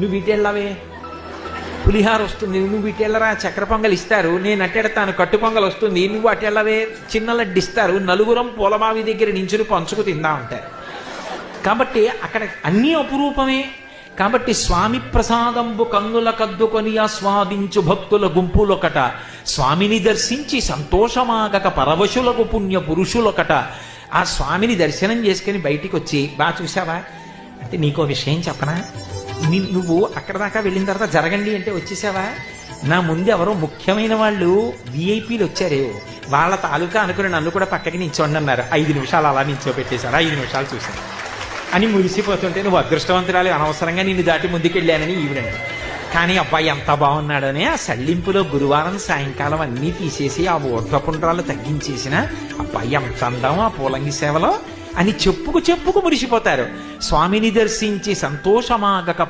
నువ్వు ఇటెళ్ళవే, పులిహార వస్తుంది, నువ్వు ఇటెళ్ళరా, చక్కెర పొంగల్ ఇస్తారు, నేను అట్టెడతాను, కట్టు పొంగల్ వస్తుంది, నువ్వు అటెళ్ళవే, చిన్న లడ్డు ఇస్తారు, నలుగురం పూలమావి దగ్గర నించుని పంచుకు తిందా ఉంటారు. కాబట్టి అక్కడ అన్నీ అపురూపమే. కాబట్టి స్వామి ప్రసాదంబు కన్నుల కద్దుకొని ఆస్వాదించు భక్తుల గుంపులొకట, స్వామిని దర్శించి సంతోషమాగక పరవశులకు పుణ్య పురుషులొకట. ఆ స్వామిని దర్శనం చేసుకుని బయటికి వచ్చి, బాగా చూసావా అంటే నీకో విషయం చెప్పనా, నువ్వు అక్కడ దాకా వెళ్ళిన తర్వాత జరగండి అంటే వచ్చేసావా, నా ముందు ఎవరో ముఖ్యమైన వాళ్ళు విఐపీలు వచ్చారే, వాళ్ళ తాలూకా అనుకుని నన్ను కూడా పక్కకి నించోండి అన్నారు. 5 నిమిషాలు అలా నించోబెట్టేశారు. 5 నిమిషాలు చూశాను అని మురిసిపోతుంటే, నువ్వు అదృష్టవంతురాలు, అనవసరంగా నిన్ను దాటి ముందుకెళ్ళానని ఈవిడండి. కానీ అబ్బాయి ఎంత బాగున్నాడని ఆ సళ్ళింపులో గురువారం సాయంకాలం అన్నీ తీసేసి ఆ ఊర్ధ్వపుండ్రాలు తగ్గించేసిన అబ్బాయి ఎంత అందం ఆ పూలంగి సేవలో అని చెప్పుకు మురిసిపోతారు. స్వామిని దర్శించి సంతోషమాగక